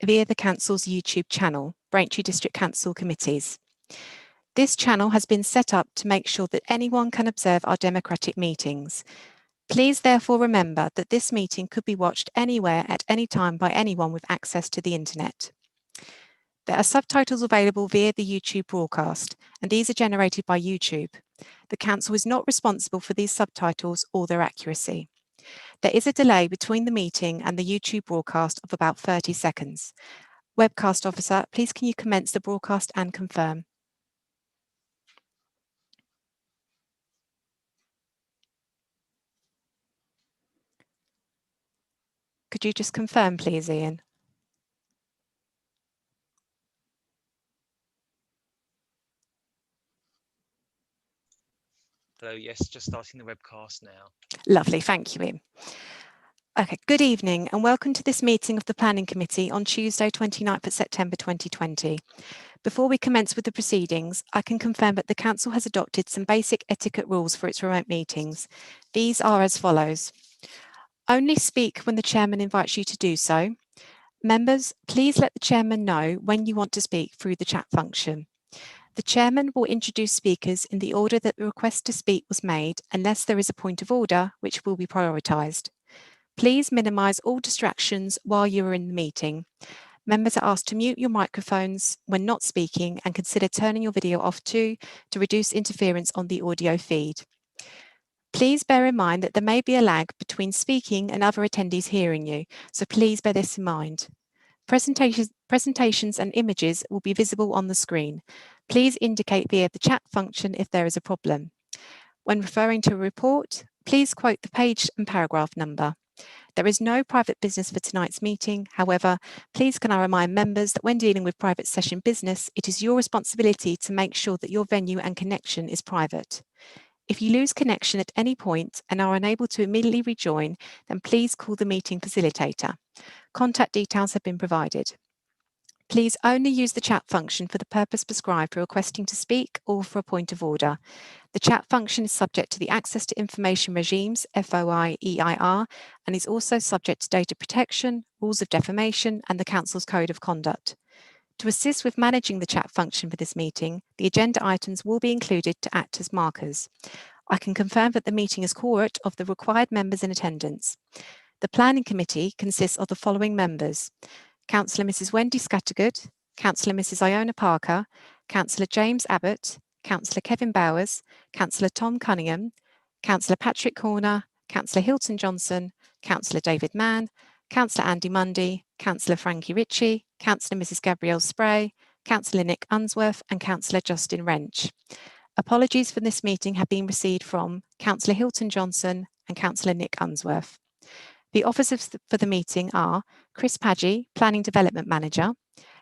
via the Council's YouTube channel, Braintree District Council Committees. This channel has been set up to make sure that anyone can observe our democratic meetings. Please therefore remember that this meeting could be watched anywhere at any time by anyone with access to the internet. There are subtitles available via the YouTube broadcast, and these are generated by YouTube. The Council is not responsible for these subtitles or their accuracy. There is a delay between the meeting and the YouTube broadcast of about 30 seconds. Webcast officer, please can you commence the broadcast and confirm? Could you just confirm, please, Ian? Hello, yes, just starting the webcast now. Lovely, thank you, Ian. Okay, good evening and welcome to this meeting of the Planning Committee on Tuesday, 29th of September 2020. Before we commence with the proceedings, I can confirm that the Council has adopted some basic etiquette rules for its remote meetings. These are as follows. Only speak when the Chairman invites you to do so. Members, please let the Chairman know when you want to speak through the chat function. The Chairman will introduce speakers in the order that the request to speak was made, unless there is a point of order, which will be prioritised. Please minimise all distractions while you are in the meeting. Members are asked to mute your microphones when not speaking and consider turning your video off too to reduce interference on the audio feed. Please bear in mind that there may be a lag between speaking and other attendees hearing you, so please bear this in mind. Presentations and images will be visible on the screen. Please indicate via the chat function if there is a problem. When referring to a report, please quote the page and paragraph number. There is no private business for tonight's meeting. However, please can I remind members that when dealing with private session business, it is your responsibility to make sure that your venue and connection is private. If you lose connection at any point and are unable to immediately rejoin, then please call the meeting facilitator. Contact details have been provided. Please only use the chat function for the purpose prescribed for requesting to speak or for a point of order. The chat function is subject to the Access to Information Regimes, FOI-EIR, and is also subject to data protection, rules of defamation, and the Council's Code of Conduct. To assist with managing the chat function for this meeting, the agenda items will be included to act as markers. I can confirm that the meeting is quorate of the required members in attendance. The Planning Committee consists of the following members: Councillor Mrs Wendy Scattergood, Councillor Mrs Iona Parker, Councillor James Abbott, Councillor Kevin Bowers, Councillor Tom Cunningham, Councillor Patrick Corner, Councillor Hilton Johnson, Councillor David Mann, Councillor Andy Mundy, Councillor Frankie Ritchie, Councillor Mrs Gabrielle Spray, Councillor Nick Unsworth and Councillor Justin Wrench. Apologies for this meeting have been received from Councillor Hilton Johnson and Councillor Nick Unsworth. The officers for the meeting are Chris Padgey, Planning Development Manager,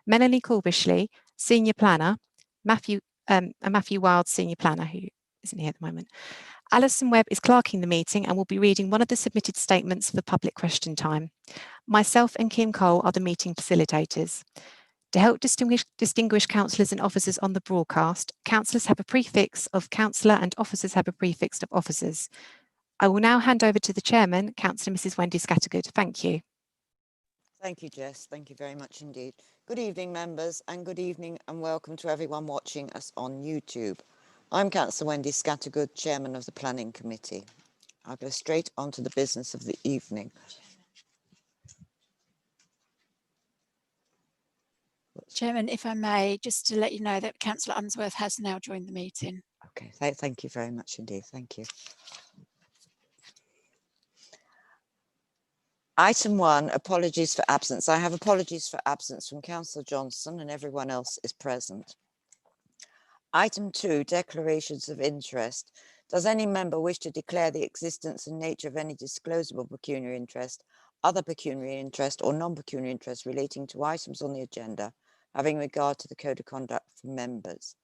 Melanie Corbishley, Senior Planner, Matthew Wild, Senior Planner, who isn't here at the moment. Alison Webb is clerking the meeting and will be reading one of the submitted statements for public question time. Myself and Kim Cole are the meeting facilitators. To help distinguish councillors and officers on the broadcast, councillors have a prefix of councillor and officers have a prefix of officers. I will now hand over to the Chairman, Councillor Mrs Wendy Scattergood. Thank you. Thank you, Jess. Thank you very much indeed. Good evening, members, and good evening and welcome to everyone watching us on YouTube. I'm Councillor Wendy Scattergood, Chairman of the Planning Committee. I'll go straight on to the business of the evening. Chairman, if I may, just to let you know that Councillor Unsworth has now joined the meeting. Okay, thank you very much indeed. Thank you. Item 1, apologies for absence. I have apologies for absence from Councillor Johnson and everyone else is present. Item 2, declarations of interest. Does any member wish to declare the existence and nature of any disclosable pecuniary interest, other pecuniary interest or non-pecuniary interest relating to items on the agenda, having regard to the Code of Conduct for members?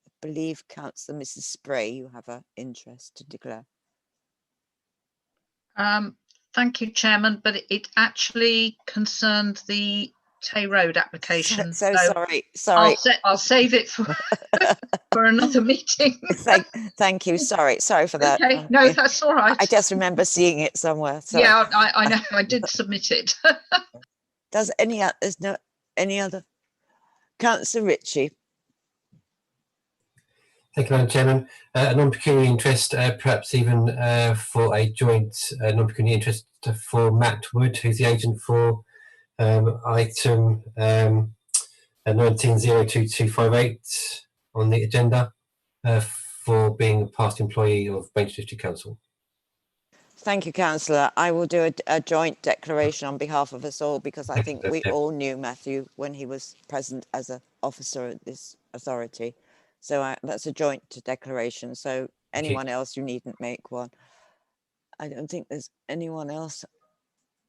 I believe Councillor Mrs Spray, you have an interest to declare. Thank you, Chairman, but it actually concerned the Tay Road application. So sorry. I'll save it for for another meeting. Thank you. Sorry for that. Okay, no, that's all right. I just remember seeing it somewhere. So. Yeah, I know. I did submit it. Does there's no any other? Councillor Ritchie. Thank you, Madam Chairman. A non-pecuniary interest, perhaps even for a joint non-pecuniary interest for Matt Wood, who's the agent for item 190228 on the agenda for being a past employee of Braintree District Council. Thank you, Councillor. I will do a joint declaration on behalf of us all because I think we all knew Matthew when he was present as an officer at this authority. So that's a joint declaration. So anyone else, you needn't make one. I don't think there's anyone else.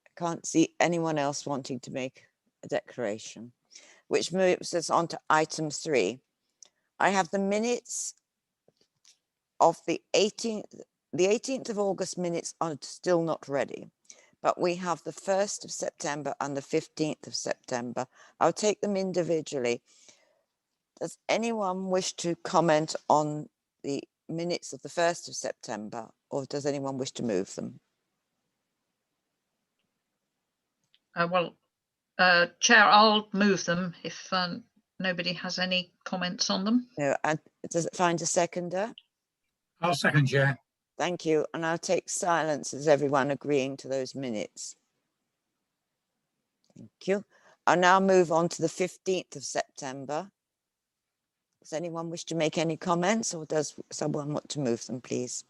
I can't see anyone else wanting to make a declaration, which moves us on to item 3. I have the minutes of the 18th of August minutes are still not ready, but we have the 1st of September and the 15th of September. I'll take them individually. Does anyone wish to comment on the minutes of the 1st of September, or does anyone wish to move them? Chair, I'll move them if nobody has any comments on them. No, and does it find a seconder? I'll second, Chair. Thank you, and I'll take silence as everyone agreeing to those minutes. Thank you. I'll now move on to the 15th of September. Does anyone wish to make any comments, or does someone want to move them, please?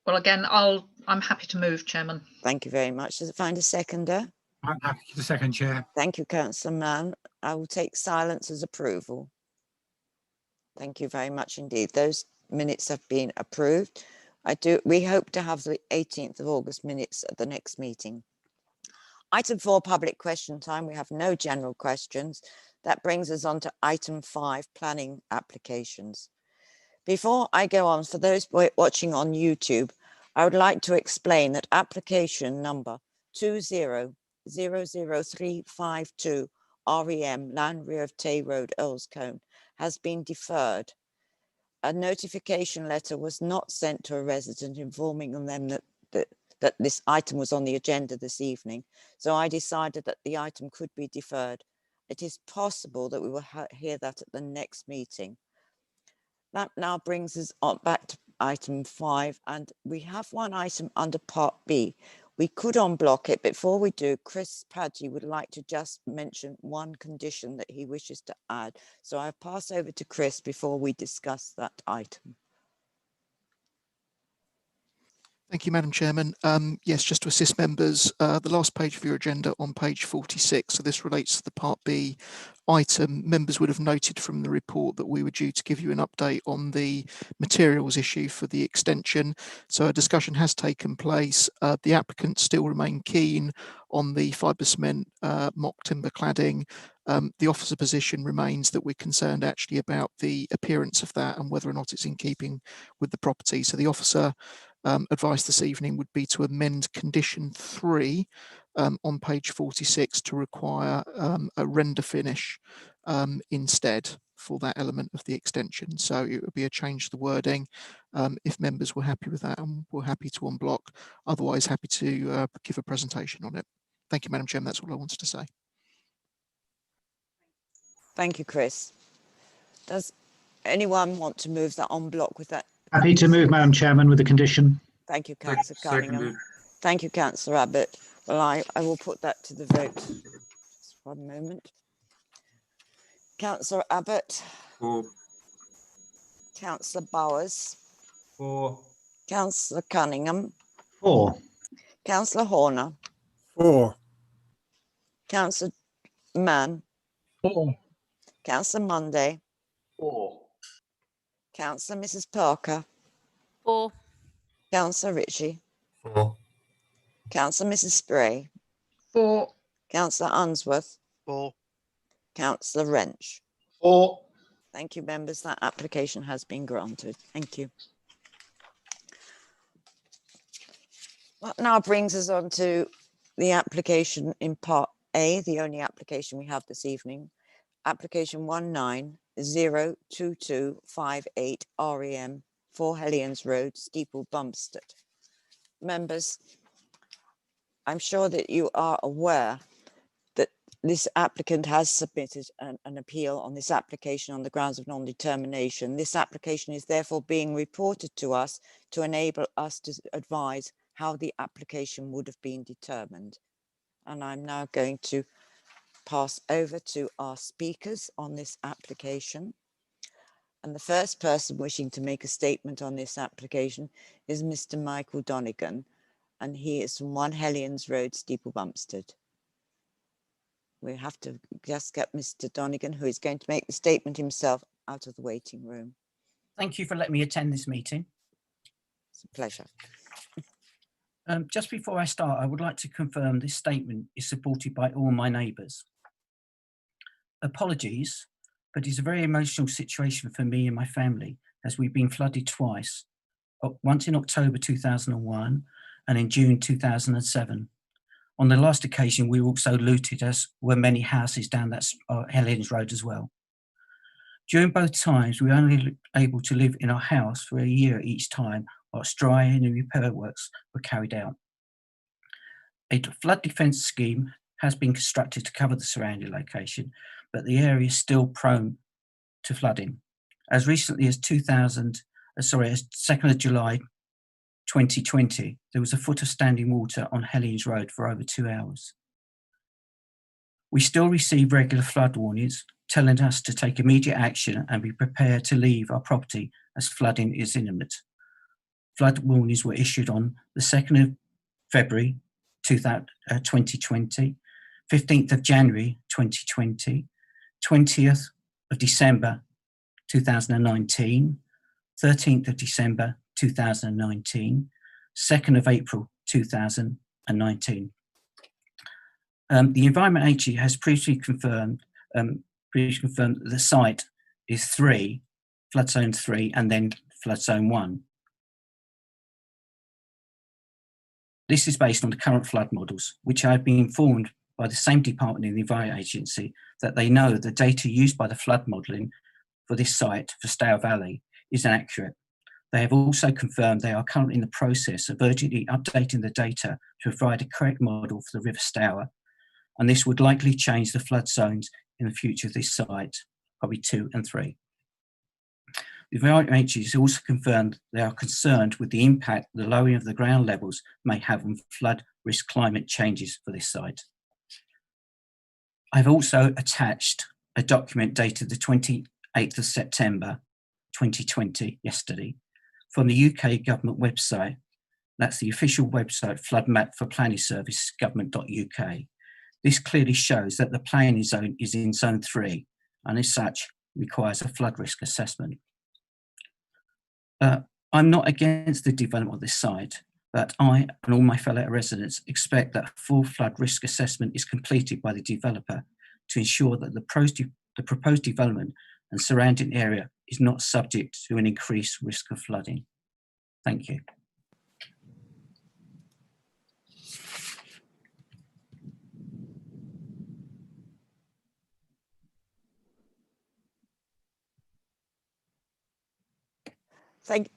Well, again, I'm happy to move, Chairman. Thank you very much. Does it find a seconder? I'm happy to second, Chair. Thank you, Councillor Mann. I will take silence as approval. Thank you very much indeed. Those minutes have been approved. We hope to have the 18th of August minutes at the next meeting. Item 4, public question time. We have no general questions. That brings us on to item 5, planning applications. Before I go on, for those watching on YouTube, I would like to explain that application number 2000352 REM Land Rear of Tay Road, Earlscombe, has been deferred. A notification letter was not sent to a resident informing them that this item was on the agenda this evening. So I decided that the item could be deferred. It is possible that we will hear that at the next meeting. That now brings us on back to item 5, and we have one item under part B. We could unblock it. Before we do, Chris Padgey would like to just mention one condition that he wishes to add. So I'll pass over to Chris before we discuss that item. Thank you, Madam Chairman. Yes, just to assist members, the last page of your agenda on page 46, so this relates to the Part B item. Members would have noted from the report that we were due to give you an update on the materials issue for the extension. So a discussion has taken place. The applicants still remain keen on the fibre cement mock timber cladding. The officer position remains that we're concerned actually about the appearance of that and whether or not it's in keeping with the property. So the officer advice this evening would be to amend condition 3 on page 46 to require a render finish instead for that element of the extension. So it would be a change to the wording if members were happy with that, and we're happy to unblock. Otherwise, happy to give a presentation on it. Thank you, Madam Chairman. That's all I wanted to say. Thank you, Chris. Does anyone want to move that en bloc with that? Happy to move, Madam Chairman, with the condition. Thank you, Councillor Cunningham. Thank you, Councillor Abbott. Well, I will put that to the vote. Just one moment. Councillor Abbott. 4. Councillor Bowers. 4. Councillor Cunningham. 4. Councillor Horner. 4. Councillor Mann. 4. Councillor Monday. 4. Councillor Mrs. Parker. 4. Councillor Ritchie. 4. Councillor Mrs. Spray. 4. Councillor Unsworth. 4. Councillor Wrench. 4. Thank you, members. That application has been granted. Thank you. That now brings us on to the application in part A, the only application we have this evening. Application 190228 REM 4 Hellions Road, Steeple, Bumstead. Members, I'm sure that you are aware that this applicant has submitted an appeal on this application on the grounds of non-determination. This application is therefore being reported to us to enable us to advise how the application would have been determined. And I'm now going to pass over to our speakers on this application. And the first person wishing to make a statement on this application is Mr. Michael Donegan, and he is from 1 Hellions Road, Steeple Bumpstead. We have to just get Mr. Donegan, who is going to make the statement himself, out of the waiting room. Thank you for letting me attend this meeting. It's a pleasure. Just before I start, I would like to confirm this statement is supported by all my neighbours. Apologies, but it's a very emotional situation for me and my family, as we've been flooded twice, once in October 2001 and in June 2007. On the last occasion, we were also looted, as were many houses down that Hellions Road as well. During both times, we were only able to live in our house for a year each time, whilst drying and repair works were carried out. A flood defence scheme has been constructed to cover the surrounding location, but the area is still prone to flooding. As recently as 2nd of July 2020, there was a foot of standing water on Hellions Road for over 2 hours. We still receive regular flood warnings telling us to take immediate action and be prepared to leave our property as flooding is imminent. Flood warnings were issued on the 2nd of February 2020, 15th of January 2020, 20th of December 2019, 13th of December 2019, 2nd of April 2019. The Environment Agency has previously confirmed that the site is 3, flood zone 3, and then flood zone 1. This is based on the current flood models, which I have been informed by the same department in the Environment Agency that they know the data used by the flood modelling for this site for Stour Valley is inaccurate. They have also confirmed they are currently in the process of urgently updating the data to provide a correct model for the River Stour, and this would likely change the flood zones in the future of this site, probably 2 and 3. The Environment Agency has also confirmed they are concerned with the impact the lowering of the ground levels may have on flood risk climate changes for this site. I've also attached a document dated the 28th of September 2020, yesterday, from the UK government website. That's the official website, Flood Map for Planning Service, government.uk. This clearly shows that the planning zone is in zone 3 and as such requires a flood risk assessment. I'm not against the development of this site, but I and all my fellow residents expect that a full flood risk assessment is completed by the developer to ensure that the proposed development and surrounding area is not subject to an increased risk of flooding. Thank you.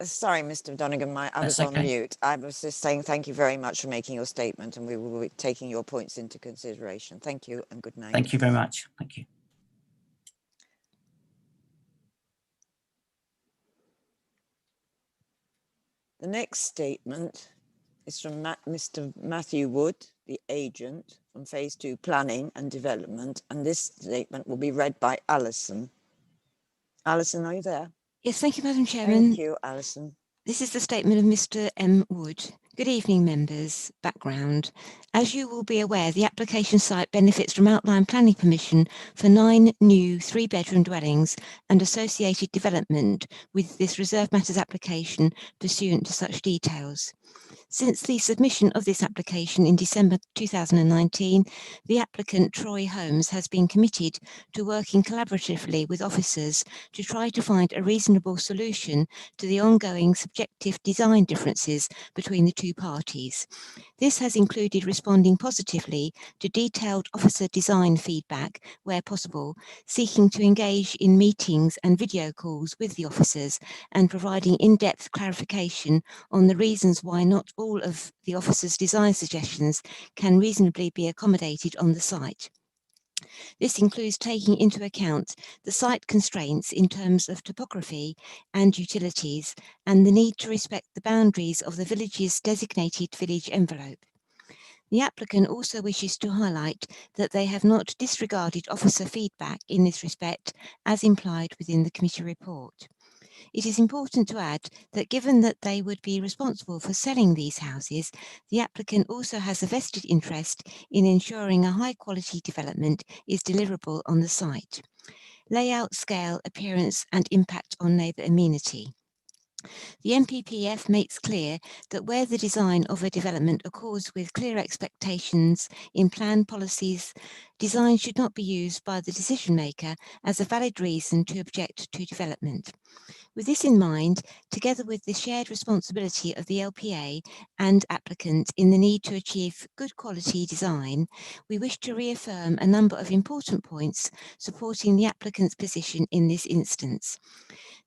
Sorry, Mr. Donegan, I was on mute. I was just saying thank you very much for making your statement, and we will be taking your points into consideration. Thank you and good night. Thank you very much. Thank you. The next statement is from Mr. Matthew Wood, the agent from Phase 2 Planning and Development, and this statement will be read by Alison. Alison, are you there? Yes, thank you, Madam Chairman. Thank you, Alison. This is the statement of Mr. M. Wood. Good evening, members. Background. As you will be aware, the application site benefits from outline planning permission for 9 new 3-bedroom dwellings and associated development with this Reserve Matters application pursuant to such details. Since the submission of this application in December 2019, the applicant, Troy Holmes, has been committed to working collaboratively with officers to try to find a reasonable solution to the ongoing subjective design differences between the two parties. This has included responding positively to detailed officer design feedback where possible, seeking to engage in meetings and video calls with the officers and providing in-depth clarification on the reasons why not all of the officers' design suggestions can reasonably be accommodated on the site. This includes taking into account the site constraints in terms of topography and utilities and the need to respect the boundaries of the village's designated village envelope. The applicant also wishes to highlight that they have not disregarded officer feedback in this respect as implied within the committee report. It is important to add that given that they would be responsible for selling these houses, the applicant also has a vested interest in ensuring a high quality development is deliverable on the site. Layout, scale, appearance and impact on neighbour amenity. The NPPF makes clear that where the design of a development accords with clear expectations in plan policies, design should not be used by the decision maker as a valid reason to object to development. With this in mind, together with the shared responsibility of the LPA and applicant in the need to achieve good quality design, we wish to reaffirm a number of important points supporting the applicant's position in this instance.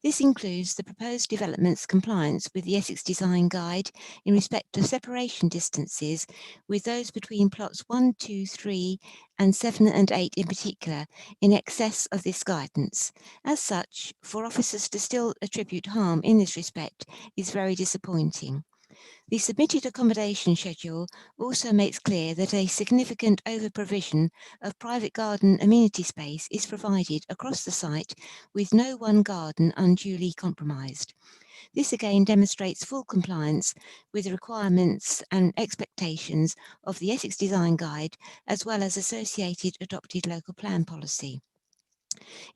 This includes the proposed development's compliance with the Essex Design Guide in respect of separation distances with those between plots 1, 2, 3 and 7 and 8 in particular in excess of this guidance. As such, for officers to still attribute harm in this respect is very disappointing. The submitted accommodation schedule also makes clear that a significant over-provision of private garden amenity space is provided across the site with no one garden unduly compromised. This again demonstrates full compliance with the requirements and expectations of the Essex Design Guide as well as associated adopted local plan policy.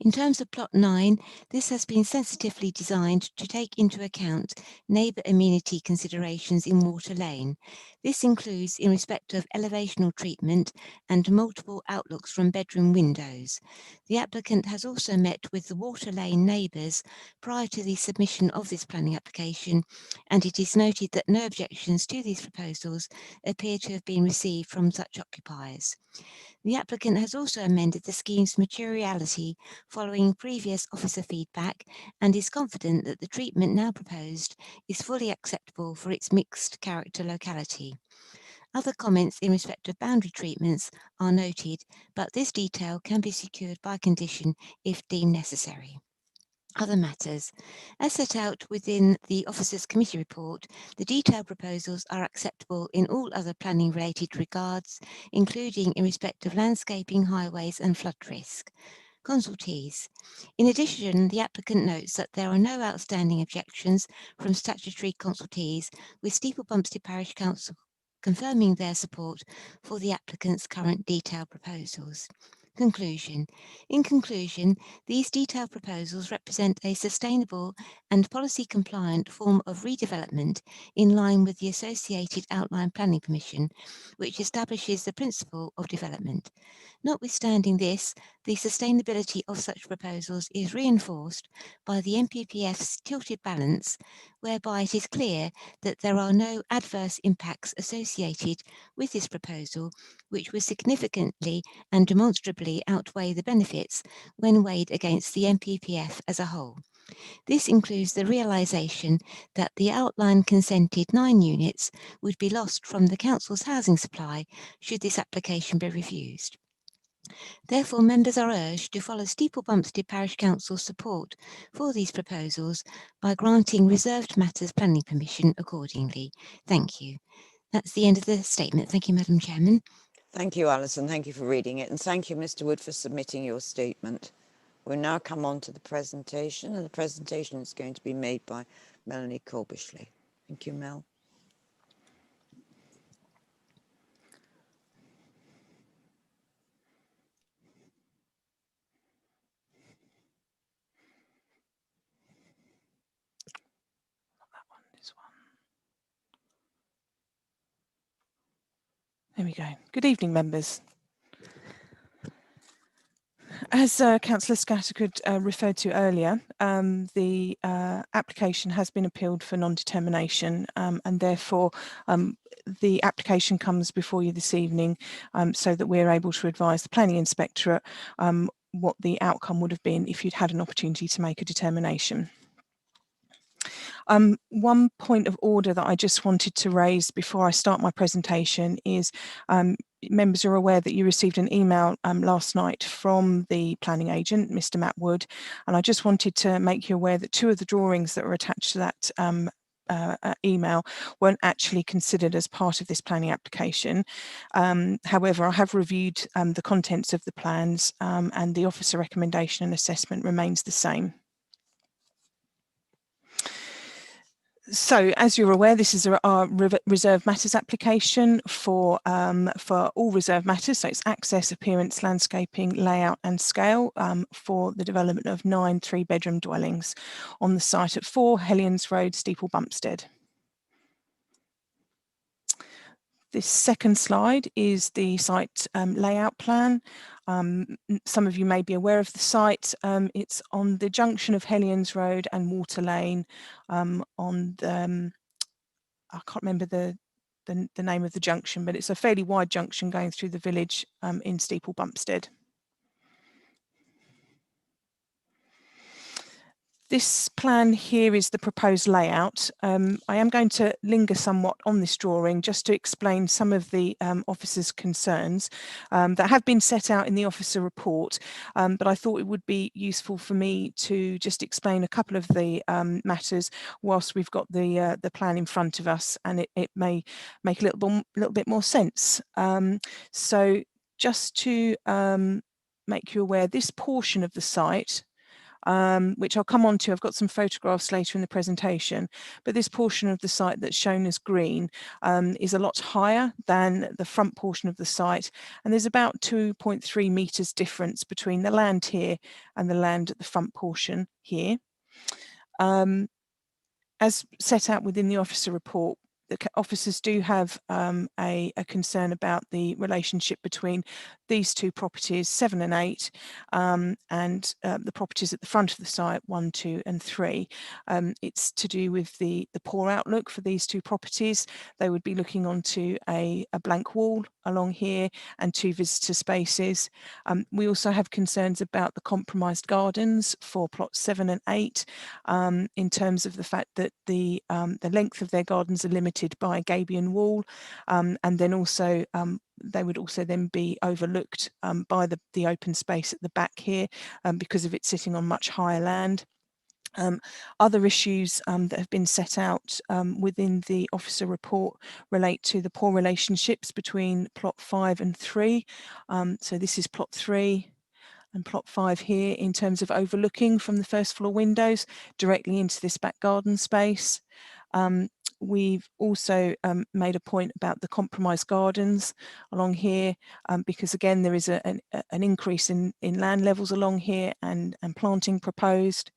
In terms of plot 9, this has been sensitively designed to take into account neighbour amenity considerations in Water Lane. This includes in respect of elevational treatment and multiple outlooks from bedroom windows. The applicant has also met with the Water Lane neighbours prior to the submission of this planning application, and it is noted that no objections to these proposals appear to have been received from such occupiers. The applicant has also amended the scheme's materiality following previous officer feedback and is confident that the treatment now proposed is fully acceptable for its mixed character locality. Other comments in respect of boundary treatments are noted, but this detail can be secured by condition if deemed necessary. Other matters. As set out within the Officers' Committee report, the detailed proposals are acceptable in all other planning-related regards, including in respect of landscaping, highways and flood risk. Consultees. In addition, the applicant notes that there are no outstanding objections from statutory consultees, with Steeple Bumpstead Parish Council confirming their support for the applicant's current detailed proposals. Conclusion. In conclusion, these detailed proposals represent a sustainable and policy-compliant form of redevelopment in line with the associated outline planning permission, which establishes the principle of development. Notwithstanding this, the sustainability of such proposals is reinforced by the NPPF's tilted balance, whereby it is clear that there are no adverse impacts associated with this proposal, which would significantly and demonstrably outweigh the benefits when weighed against the NPPF as a whole. This includes the realisation that the outline consented 9 units would be lost from the Council's housing supply should this application be refused. Therefore, members are urged to follow Steeple Bumpstead Parish Council's support for these proposals by granting reserved matters planning permission accordingly. Thank you. That's the end of the statement. Thank you, Madam Chairman. Thank you, Alison. Thank you for reading it. And thank you, Mr. Wood, for submitting your statement. We'll now come on to the presentation, and the presentation is going to be made by Melanie Colbishley. Thank you, Mel. There we go. Good evening, members. As Councillor Scattergood referred to earlier, the application has been appealed for non-determination, and therefore the application comes before you this evening so that we're able to advise the Planning Inspectorate what the outcome would have been if you'd had an opportunity to make a determination. One point of order that I just wanted to raise before I start my presentation is members are aware that you received an email last night from the planning agent, Mr. Matt Wood, and I just wanted to make you aware that 2 of the drawings that were attached to that email weren't actually considered as part of this planning application. However, I have reviewed the contents of the plans and the officer recommendation and assessment remains the same. So, as you're aware, this is our reserve matters application for all reserve matters. So it's access, appearance, landscaping, layout and scale for the development of 9 3-bedroom dwellings on the site at 4 Hellions Road, Steeple Bumpstead. This second slide is the site layout plan. Some of you may be aware of the site. It's on the junction of Hellions Road and Water Lane on the, I can't remember the name of the junction, but it's a fairly wide junction going through the village in Steeple Bumpstead. This plan here is the proposed layout. I am going to linger somewhat on this drawing just to explain some of the officer's concerns that have been set out in the officer report, but I thought it would be useful for me to just explain a couple of the matters whilst we've got the plan in front of us, and it may make a little bit more sense. So just to make you aware, this portion of the site, which I'll come on to, I've got some photographs later in the presentation, but this portion of the site that's shown as green is a lot higher than the front portion of the site, and there's about 2.3 metres difference between the land here and the land at the front portion here. As set out within the officer report, the officers do have a concern about the relationship between these 2 properties, 7 and 8, and the properties at the front of the site, 1, 2 and 3. It's to do with the poor outlook for these 2 properties. They would be looking onto a blank wall along here and 2 visitor spaces. We also have concerns about the compromised gardens for plots 7 and 8 in terms of the fact that the length of their gardens are limited by a gabion wall, and then also they would also then be overlooked by the open space at the back here because of it sitting on much higher land. Other issues that have been set out within the officer report relate to the poor relationships between plot 5 and 3. So this is plot 3 and plot 5 here in terms of overlooking from the first floor windows directly into this back garden space. We've also made a point about the compromised gardens along here because again there is an increase in land levels along here and planting proposed.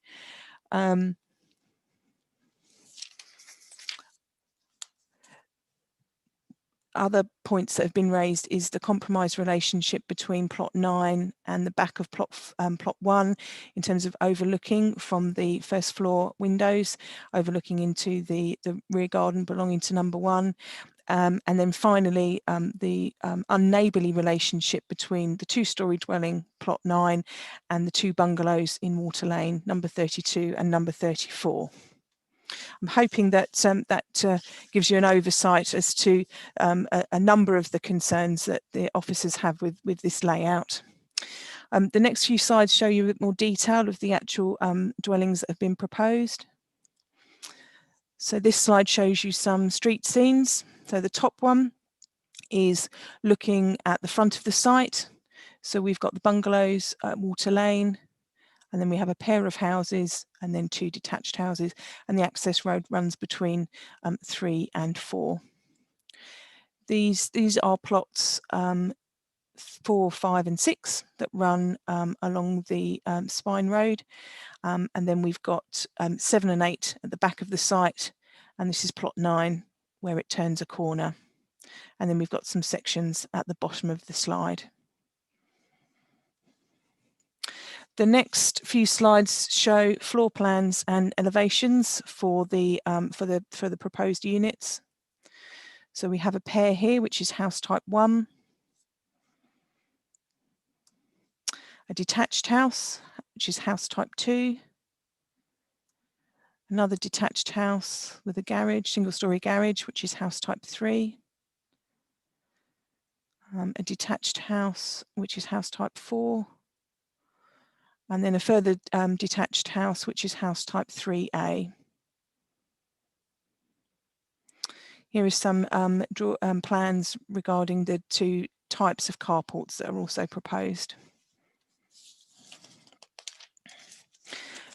Other points that have been raised is the compromised relationship between plot 9 and the back of plot 1 in terms of overlooking from the first floor windows, overlooking into the rear garden belonging to number 1. And then finally, the unneighbourly relationship between the 2-storey dwelling, plot 9, and the 2 bungalows in Water Lane, number 32 and number 34. I'm hoping that that gives you an oversight as to a number of the concerns that the officers have with this layout. The next few slides show you a bit more detail of the actual dwellings that have been proposed. So this slide shows you some street scenes. So the top one is looking at the front of the site. So we've got the bungalows at Water Lane, and then we have a pair of houses and then 2 detached houses, and the access road runs between 3 and 4. These are plots 4, 5 and 6 that run along the Spine Road, and then we've got 7 and 8 at the back of the site, and this is plot 9 where it turns a corner, and then we've got some sections at the bottom of the slide. The next few slides show floor plans and elevations for the proposed units. So we have a pair here, which is house type 1, a detached house, which is house type 2, another detached house with a garage, single-storey garage, which is house type 3, a detached house, which is house type 4, and then a further detached house, which is house type 3A. Here is some plans regarding the 2 types of carports that are also proposed.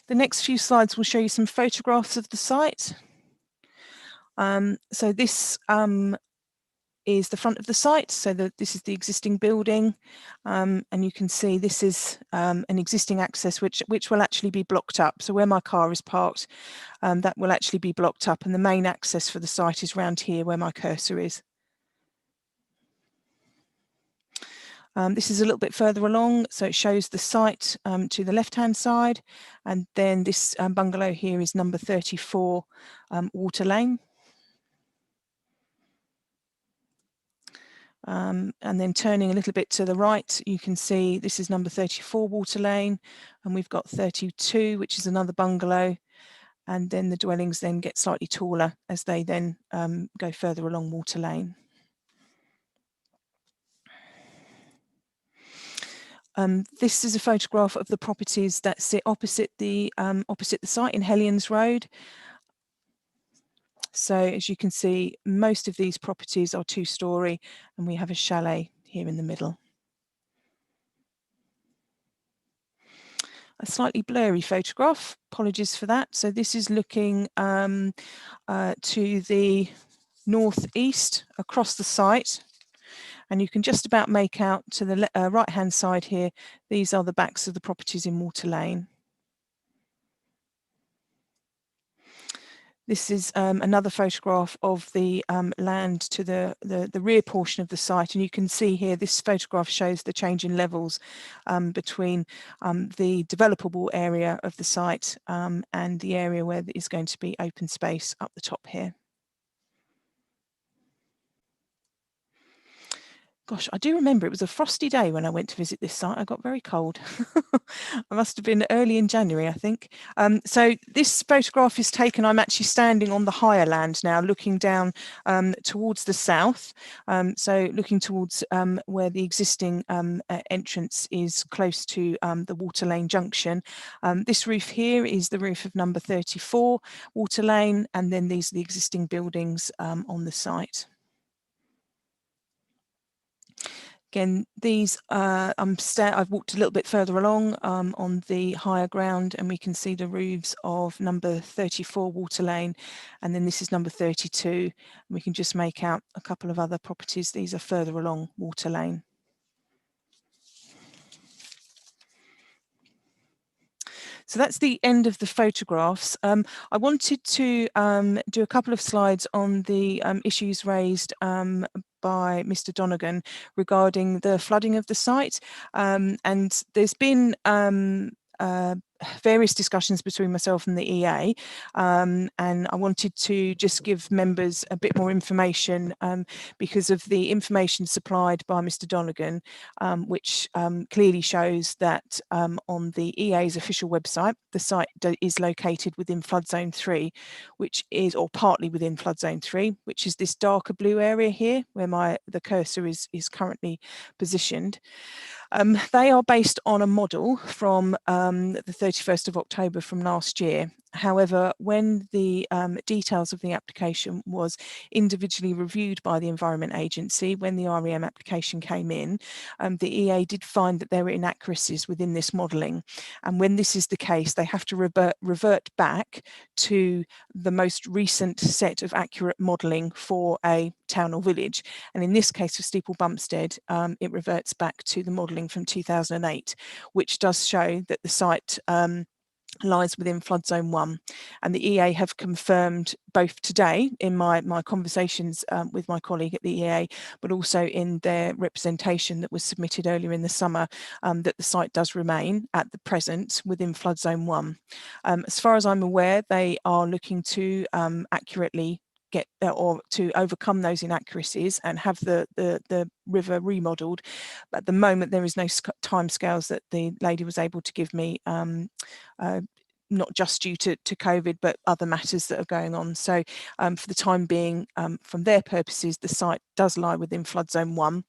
The next few slides will show you some photographs of the site. So this is the front of the site, so this is the existing building, and you can see this is an existing access which will actually be blocked up. So where my car is parked, that will actually be blocked up, and the main access for the site is round here where my cursor is. This is a little bit further along, so it shows the site to the left-hand side, and then this bungalow here is number 34 Water Lane. And then turning a little bit to the right, you can see this is number 34 Water Lane, and we've got 32, which is another bungalow, and then the dwellings then get slightly taller as they then go further along Water Lane. This is a photograph of the properties that sit opposite the site in Hellions Road. So as you can see, most of these properties are 2-storey, and we have a chalet here in the middle. A slightly blurry photograph, apologies for that. So this is looking to the northeast across the site, and you can just about make out to the right-hand side here, these are the backs of the properties in Water Lane. This is another photograph of the land to the rear portion of the site, and you can see here this photograph shows the change in levels between the developable area of the site and the area where there is going to be open space up the top here. Gosh, I do remember it was a frosty day when I went to visit this site. I got very cold. I must have been early in January, I think. So this photograph is taken, I'm actually standing on the higher land now, looking down towards the south. So looking towards where the existing entrance is close to the Water Lane junction. This roof here is the roof of number 34 Water Lane, and then these are the existing buildings on the site. Again, these I've walked a little bit further along on the higher ground, and we can see the roofs of number 34 Water Lane, and then this is number 32. And we can just make out a couple of other properties. These are further along Water Lane. So that's the end of the photographs. I wanted to do a couple of slides on the issues raised by Mr. Donegan regarding the flooding of the site. And there's been various discussions between myself and the EA, and I wanted to just give members a bit more information because of the information supplied by Mr. Donegan, which clearly shows that on the EA's official website, the site is located within flood zone 3, which is, or partly within flood zone 3, which is this darker blue area here where the cursor is currently positioned. They are based on a model from the 31st of October from last year. However, when the details of the application was individually reviewed by the Environment Agency, when the REM application came in, the EA did find that there were inaccuracies within this modelling. And when this is the case, they have to revert back to the most recent set of accurate modelling for a town or village. And in this case for Steeple Bumpstead, it reverts back to the modelling from 2008, which does show that the site lies within flood zone 1, and the EA have confirmed both today in my conversations with my colleague at the EA, but also in their representation that was submitted earlier in the summer, that the site does remain at the present within flood zone 1. As far as I'm aware, they are looking to accurately get or to overcome those inaccuracies and have the river remodeled. But at the moment, there is no timescales that the lady was able to give me, not just due to COVID, but other matters that are going on. So for the time being, from their purposes, the site does lie within flood zone 1.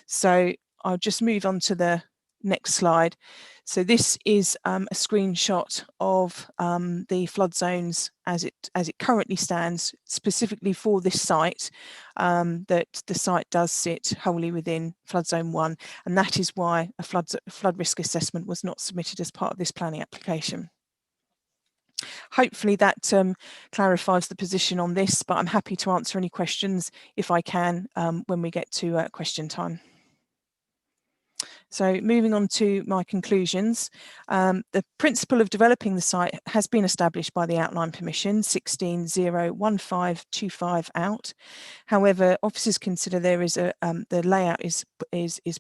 So I'll just move on to the next slide. So this is a screenshot of the flood zones as it currently stands, specifically for this site, that the site does sit wholly within flood zone 1, and that is why a flood risk assessment was not submitted as part of this planning application. Hopefully that clarifies the position on this, but I'm happy to answer any questions if I can when we get to question time. So moving on to my conclusions, the principle of developing the site has been established by the Outline Permission 16.01525 out. However, officers consider there is the layout is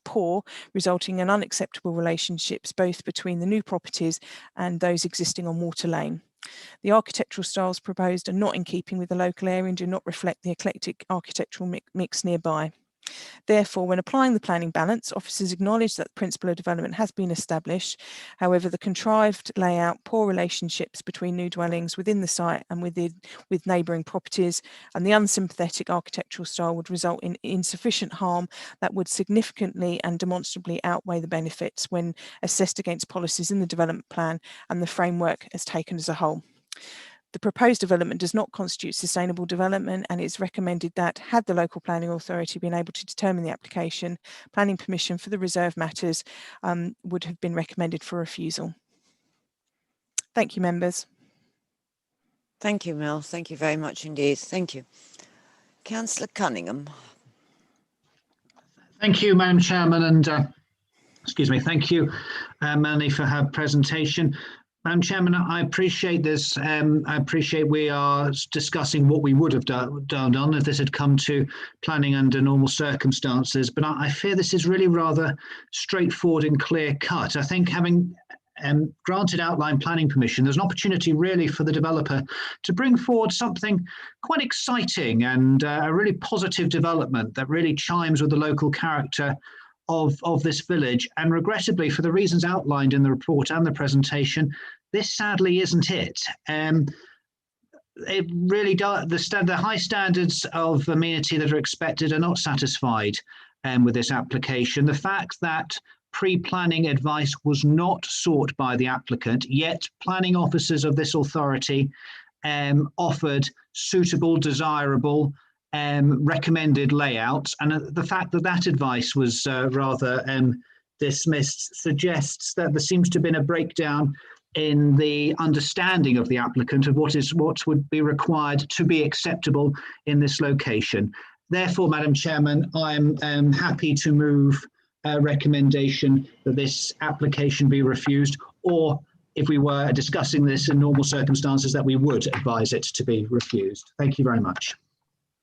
poor, resulting in unacceptable relationships both between the new properties and those existing on Water Lane. The architectural styles proposed are not in keeping with the local area and do not reflect the eclectic architectural mix nearby. Therefore, when applying the planning balance, officers acknowledge that the principle of development has been established. However, the contrived layout, poor relationships between new dwellings within the site and with neighbouring properties, and the unsympathetic architectural style would result in insufficient harm that would significantly and demonstrably outweigh the benefits when assessed against policies in the development plan and the framework as taken as a whole. The proposed development does not constitute sustainable development, and it's recommended that, had the local planning authority been able to determine the application, planning permission for the reserve matters would have been recommended for refusal. Thank you, members. Thank you, Mel. Thank you very much indeed. Thank you. Councillor Cunningham. Thank you, Madam Chairman, and excuse me, thank you, Melanie, for her presentation. Madam Chairman, I appreciate this. I appreciate we are discussing what we would have done if this had come to planning under normal circumstances, but I fear this is really rather straightforward and clear cut. I think having granted outline planning permission, there's an opportunity really for the developer to bring forward something quite exciting and a really positive development that really chimes with the local character of this village. And regrettably, for the reasons outlined in the report and the presentation, this sadly isn't it. It really does, the high standards of amenity that are expected are not satisfied with this application. The fact that pre-planning advice was not sought by the applicant, yet planning officers of this authority offered suitable, desirable, recommended layouts, and the fact that that advice was rather dismissed suggests that there seems to have been a breakdown in the understanding of the applicant of what would be required to be acceptable in this location. Therefore, Madam Chairman, I'm happy to move a recommendation that this application be refused, or if we were discussing this in normal circumstances, that we would advise it to be refused. Thank you very much.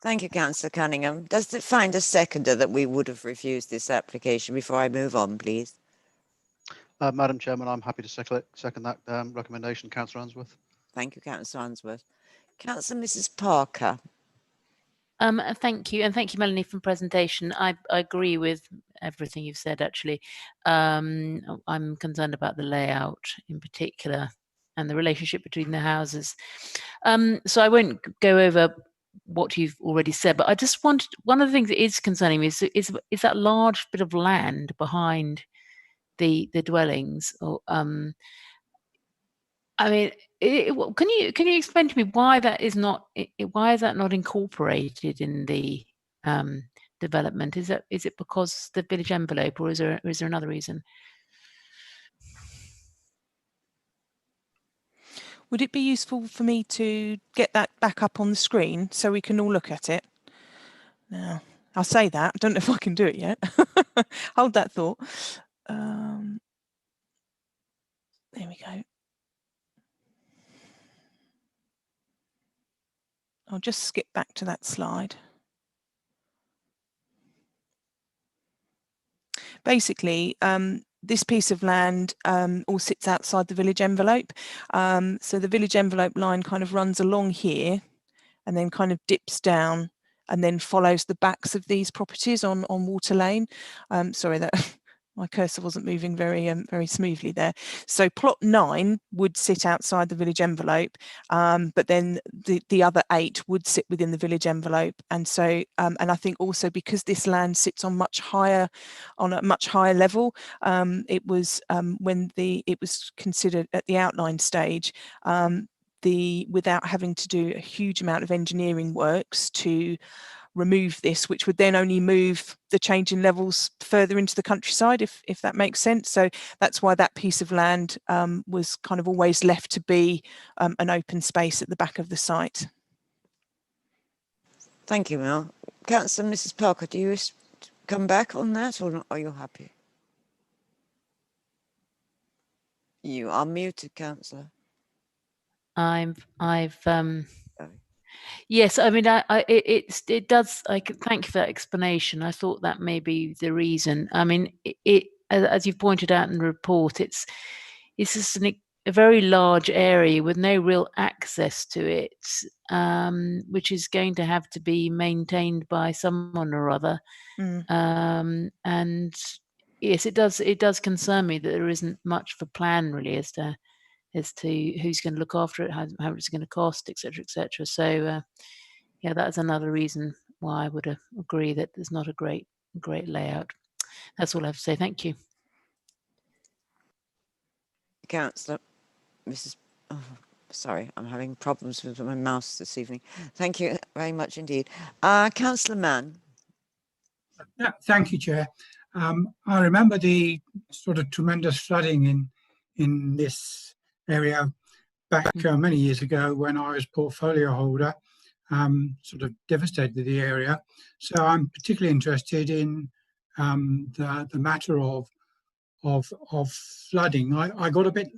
Thank you, Councillor Cunningham. Does it find a seconder that we would have refused this application before I move on, please? Madam Chairman, I'm happy to second that recommendation, Councillor Unsworth. Thank you, Councillor Unsworth. Councillor Mrs. Parker. Thank you, and thank you, Melanie, for the presentation. I agree with everything you've said, actually. I'm concerned about the layout in particular and the relationship between the houses. So I won't go over what you've already said, but I just wanted, one of the things that is concerning me is that large bit of land behind the dwellings. Or I mean, can you explain to me why that is not incorporated in the development? Is it because the village envelope, or is there another reason? Would it be useful for me to get that back up on the screen so we can all look at it? Now, I'll say that. I don't know if I can do it yet. Hold that thought. There we go. I'll just skip back to that slide. Basically, this piece of land all sits outside the village envelope. So the village envelope line kind of runs along here and then kind of dips down and then follows the backs of these properties on Water Lane. Sorry, that my cursor wasn't moving very smoothly there. So plot 9 would sit outside the village envelope, but then the other 8 would sit within the village envelope. And so, and I think also because this land sits on a much higher level, it was when it was considered at the outline stage, without having to do a huge amount of engineering works to remove this, which would then only move the change in levels further into the countryside, if that makes sense. So that's why that piece of land was kind of always left to be an open space at the back of the site. Thank you, Mel. Councillor Mrs. Parker, do you come back on that, or not? Are you happy? You are muted, Councillor. Yes, I mean, it does. Thank you for that explanation. I thought that may be the reason. I mean, as you've pointed out in the report, it's just a very large area with no real access to it, which is going to have to be maintained by someone or other. And yes, it does concern me that there isn't much of a plan really as to who's going to look after it, how it's going to cost, etc., etc. So, yeah, that's another reason why I would agree that there's not a great layout. That's all I have to say. Thank you. Councillor, Mrs. Oh, sorry, I'm having problems with my mouse this evening. Thank you very much indeed. Councillor Mann. Thank you, Chair. I remember the sort of tremendous flooding in this area back many years ago when I was portfolio holder, sort of devastated the area. So I'm particularly interested in the matter of flooding. I got a bit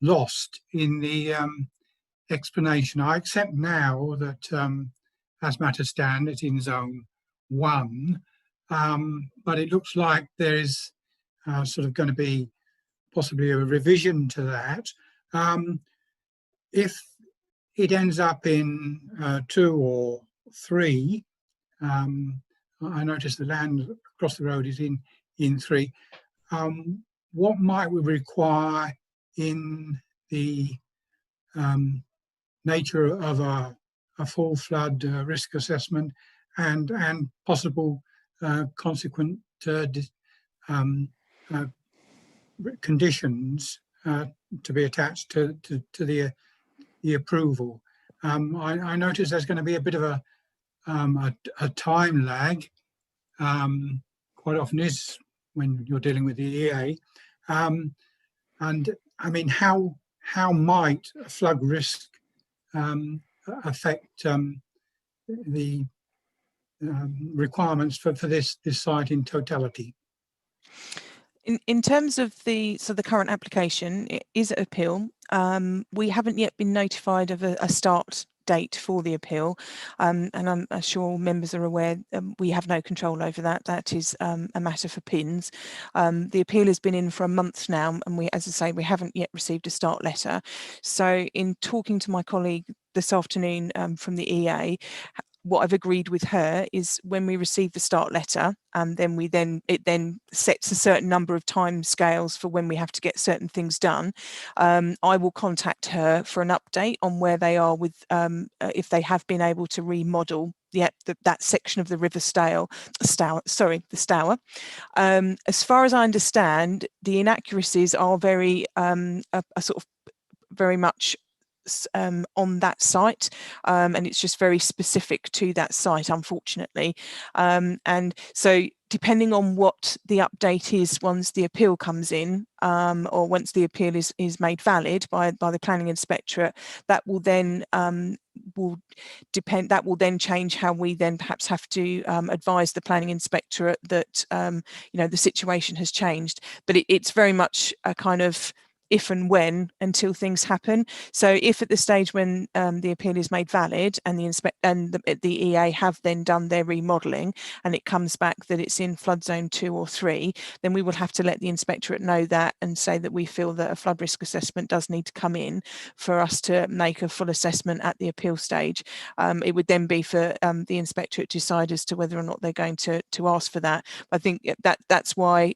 lost in the explanation. I accept now that as matters stand, it's in zone 1, but it looks like there is sort of going to be possibly a revision to that. If it ends up in 2 or 3, I noticed the land across the road is in 3. What might we require in the nature of a full flood risk assessment and possible consequent conditions to be attached to the approval? I notice there's going to be a bit of a time lag. Quite often is when you're dealing with the EA. And I mean, how might a flood risk affect the requirements for this site in totality? In terms of the current application, it is at appeal. We haven't yet been notified of a start date for the appeal, and I'm sure members are aware we have no control over that. That is a matter for PINS. The appeal has been in for a month now, and we, as I say, we haven't yet received a start letter. So in talking to my colleague this afternoon from the EA, what I've agreed with her is when we receive the start letter, it then sets a certain number of time scales for when we have to get certain things done. I will contact her for an update on where they are with if they have been able to remodel that section of the River Stour. As far as I understand, the inaccuracies are very sort of very much on that site, and it's just very specific to that site, unfortunately. And so depending on what the update is once the appeal comes in, or once the appeal is made valid by the planning inspectorate, that will then change how we then perhaps have to advise the planning inspectorate that the situation has changed. But it's very much a kind of if and when until things happen. So if at the stage when the appeal is made valid and the EA have then done their remodelling and it comes back that it's in flood zone 2 or 3, then we will have to let the inspectorate know that and say that we feel that a flood risk assessment does need to come in for us to make a full assessment at the appeal stage. It would then be for the inspectorate to decide as to whether or not they're going to ask for that. I think that's why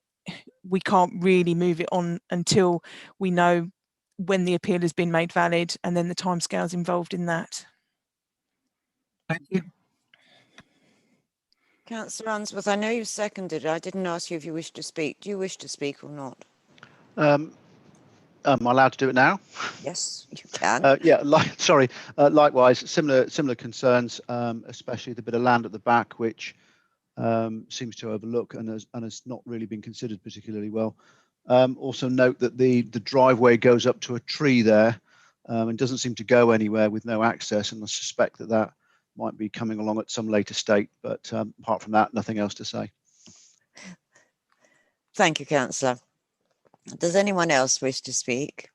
we can't really move it on until we know when the appeal has been made valid and then the timescales involved in that. Thank you. Councillor Unsworth, I know you seconded it. I didn't ask you if you wish to speak. Do you wish to speak or not? Am I allowed to do it now? Yes, you can. Yeah, sorry. Likewise, similar concerns, especially the bit of land at the back, which seems to overlook and has not really been considered particularly well. Also note that the driveway goes up to a tree there and doesn't seem to go anywhere with no access, and I suspect that might be coming along at some later state, but apart from that, nothing else to say. Thank you, Councillor. Does anyone else wish to speak?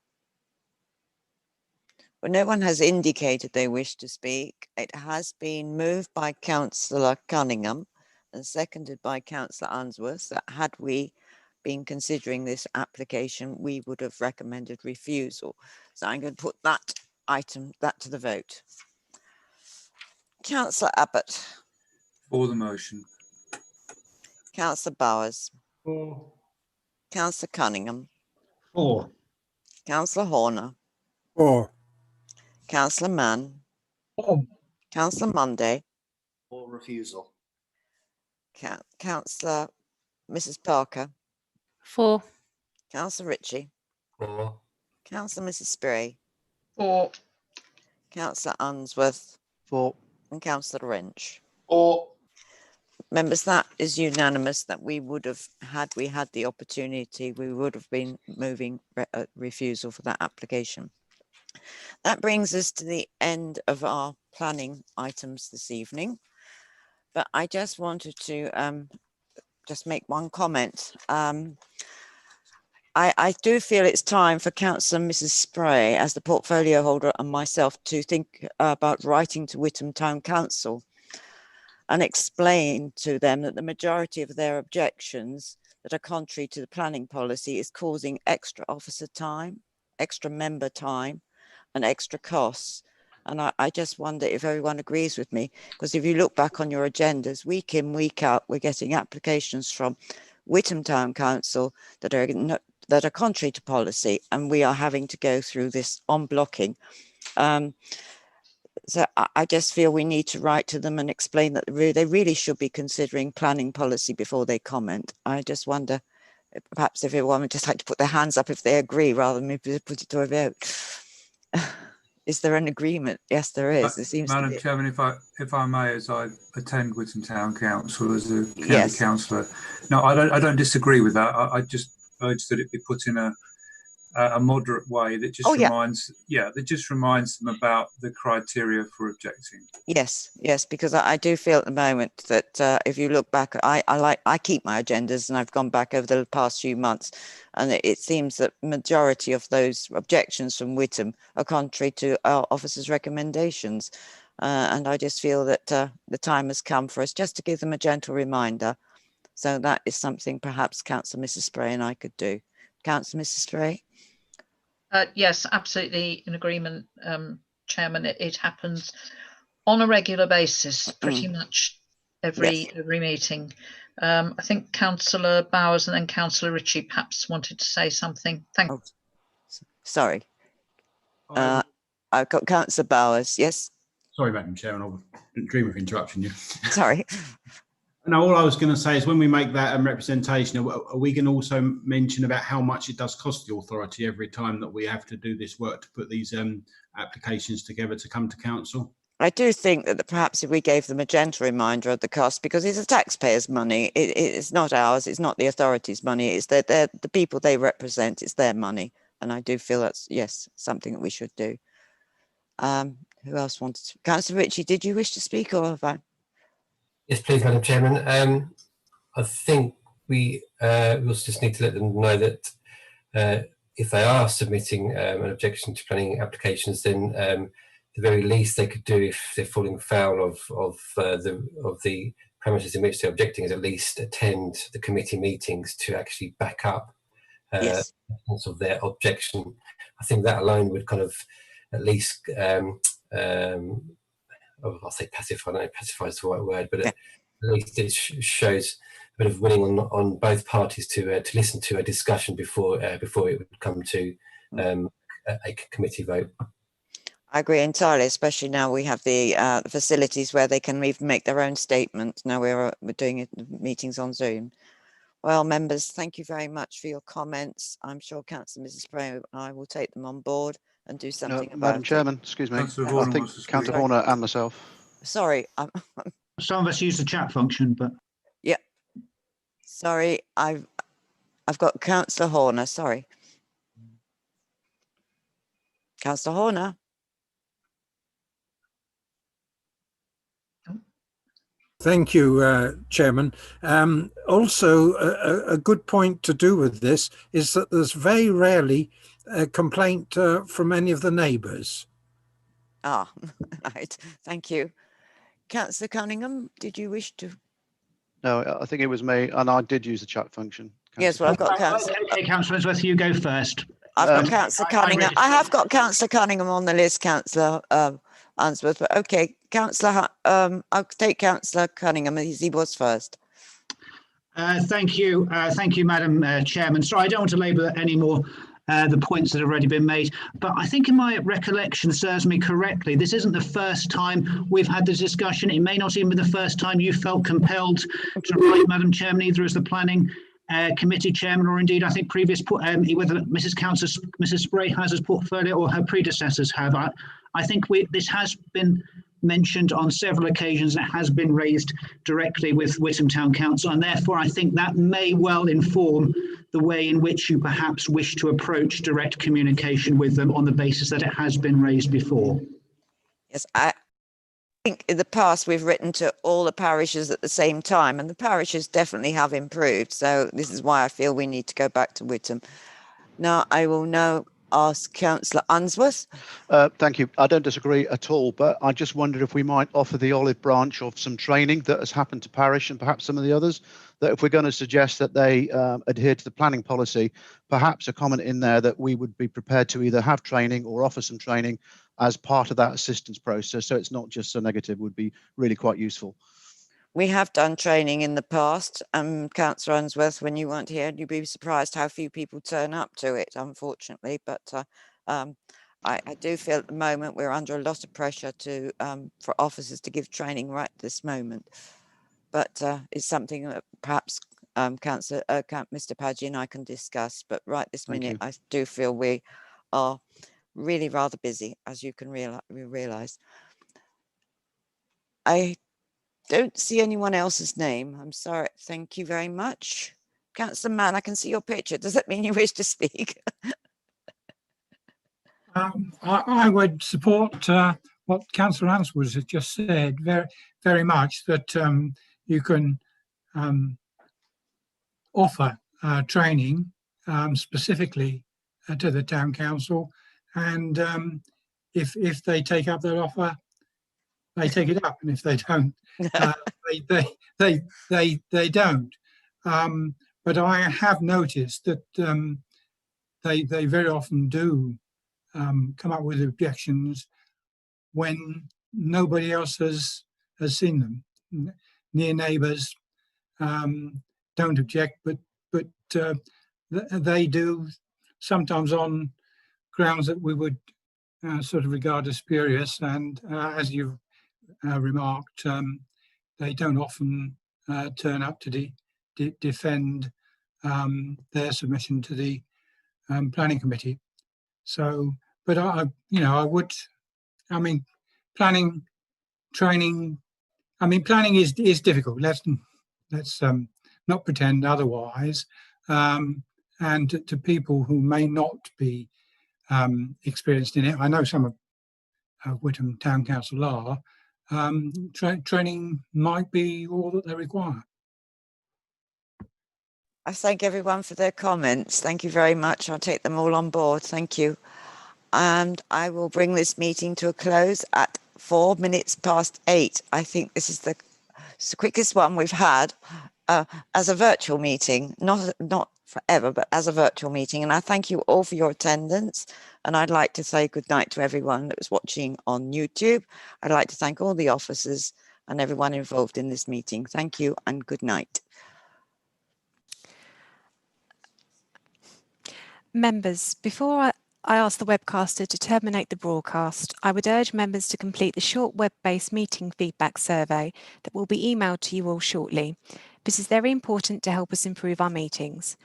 Well, no one has indicated they wish to speak. It has been moved by Councillor Cunningham and seconded by Councillor Unsworth that had we been considering this application, we would have recommended refusal. So I'm going to put that to the vote. Councillor Abbott. For the motion. Councillor Bowers. For. Councillor Cunningham. For. Councillor Horner. For. Councillor Mann. For. Councillor Monday. For refusal. Councillor Mrs. Parker. For. Councillor Ritchie. For. Councillor Mrs. Spray. For. Councillor Unsworth. For. And Councillor Wrench. For. Members, that is unanimous that we would have, had we had the opportunity, we would have been moving refusal for that application. That brings us to the end of our planning items this evening. But I just wanted to just make one comment. I do feel it's time for Councillor Mrs. Spray, as the portfolio holder, and myself to think about writing to Witham Town Council and explain to them that the majority of their objections that are contrary to the planning policy is causing extra officer time, extra member time, and extra costs. And I just wonder if everyone agrees with me, because if you look back on your agendas, week in, week out, we're getting applications from Witham Town Council that are contrary to policy, and we are having to go through this on blocking. So I just feel we need to write to them and explain that they really should be considering planning policy before they comment. I just wonder, perhaps if everyone would just like to put their hands up if they agree, rather than maybe put it to a vote. Is there an agreement? Yes, there is. It seems Madam to be. Chairman, if I may, as I attend Witham Town Council as a county councillor, no, I don't disagree with that. I just urge that it be put in a moderate way that just reminds them about the criteria for objecting. Yes, because I do feel at the moment that if you look back, I keep my agendas, and I've gone back over the past few months, and it seems that majority of those objections from Witham are contrary to our officers' recommendations, and I just feel that the time has come for us just to give them a gentle reminder. So that is something perhaps Councillor Mrs. Spray and I could do. Councillor Mrs. Spray. Yes, absolutely in agreement, Chairman. It happens on a regular basis, pretty much every meeting. I think Councillor Bowers and then Councillor Ritchie perhaps wanted to say something. Thank you. Sorry. I've got Councillor Bowers. Yes. Sorry, Madam Chairman, I didn't dream of interrupting you. Sorry. No, all I was going to say is when we make that representation, are we going to also mention about how much it does cost the authority every time that we have to do this work to put these applications together to come to council? I do think that perhaps if we gave them a gentle reminder of the cost, because it's the taxpayers' money, it's not ours, it's not the authorities' money, it's the people they represent, it's their money. And I do feel that's, yes, something that we should do. Who else wanted to? Councillor Ritchie, did you wish to speak, or have I? Yes, please, Madam Chairman. I think we also just need to let them know that if they are submitting an objection to planning applications, then the very least they could do if they're falling foul of the parameters in which they're objecting is at least attend the committee meetings to actually back up Yes. of their objection. I think that alone would kind of at least I'll say pacify. I don't know if pacify is the right word, but at least it shows a bit of willing on both parties to listen to a discussion before it would come to a committee vote. I agree entirely, especially now we have the facilities where they can even make their own statement. Now we're doing meetings on Zoom. Well, members, thank you very much for your comments. I'm sure Councillor Mrs. Spray and I will take them on board and do something about Madam it. Chairman, excuse me. Councillor I Horner think wants to speak. Councillor Horner and myself. Sorry. Some of us use the chat function, but Yeah. Sorry, I've got Councillor Horner. Sorry. Councillor Horner. Thank you, Chairman. Also, a good point to do with this is that there's very rarely a complaint from any of the neighbours. Ah, right. Thank you. Councillor Cunningham, did you wish to? No, I think it was me, and I did use the chat function. Yes, well, I've got Councillor. Okay, Councillor Answorth, you go first. I've got Councillor Cunningham. I have got Councillor Cunningham on the list, Councillor Answorth, but okay, Councillor, I'll take Councillor Cunningham as he was first. Thank you, Madam Chairman. Sorry, I don't want to labour any more the points that have already been made, but I think in my recollection serves me correctly, this isn't the first time we've had this discussion. It may not even be the first time you felt compelled to write, Madam Chairman, either as the planning committee chairman or indeed I think previous, whether Mrs. Spray has as portfolio or her predecessors have. I think this has been mentioned on several occasions. It has been raised directly with Witham Town Council, and therefore I think that may well inform the way in which you perhaps wish to approach direct communication with them on the basis that it has been raised before. Yes, I think in the past we've written to all the parishes at the same time, and the parishes definitely have improved. So this is why I feel we need to go back to Witham. Now I will now ask Councillor Unsworth. Thank you. I don't disagree at all, but I just wondered if we might offer the olive branch of some training that has happened to parish and perhaps some of the others, that if we're going to suggest that they adhere to the planning policy, perhaps a comment in there that we would be prepared to either have training or offer some training as part of that assistance process, so it's not just so negative, would be really quite useful. We have done training in the past, Councillor Unsworth, when you weren't here, you'd be surprised how few people turn up to it, unfortunately. But I do feel at the moment we're under a lot of pressure to for officers to give training right this moment. But it's something that perhaps Mr. Padgett and I can discuss. But right this minute, I do feel we are really rather busy, as you can realise. I don't see anyone else's name. I'm sorry. Thank you very much. Councillor Mann, I can see your picture. Does that mean you wish to speak? I would support what Councillor Answorth has just said very much, that you can offer training specifically to the town council, and if they take up that offer, they take it up, and if they don't, they don't. But I have noticed that they very often do come up with objections when nobody else has seen them. Near neighbours don't object, but they do, sometimes on grounds that we would sort of regard as spurious, and as you've remarked, they don't often turn up to defend their submission to the planning committee. So, but planning training. Planning is difficult. Let's not pretend otherwise. And to people who may not be experienced in it, I know some of Witham Town Council are. Training might be all that they require. I thank everyone for their comments. Thank you very much. I'll take them all on board. Thank you. And I will bring this meeting to a close at 4 minutes past 8. I think this is the quickest one we've had as a virtual meeting, not forever, but as a virtual meeting. And I thank you all for your attendance. And I'd like to say good night to everyone that was watching on YouTube. I'd like to thank all the officers and everyone involved in this meeting. Thank you and good night. Members, before I ask the webcaster to terminate the broadcast, I would urge members to complete the short web-based meeting feedback survey that will be emailed to you all shortly. This is very important to help us improve our meetings.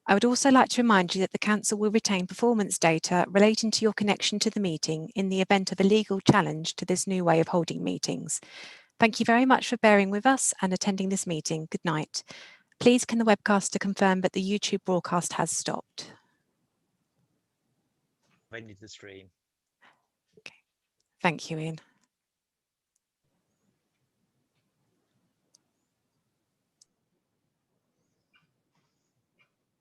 I would also like to remind you that the Council will retain performance data relating to your connection to the meeting in the event of a legal challenge to this new way of holding meetings. Thank you very much for bearing with us and attending this meeting. Good night. Please can the webcaster confirm that the YouTube broadcast has stopped? Ended the stream. Okay. Thank you, Ian.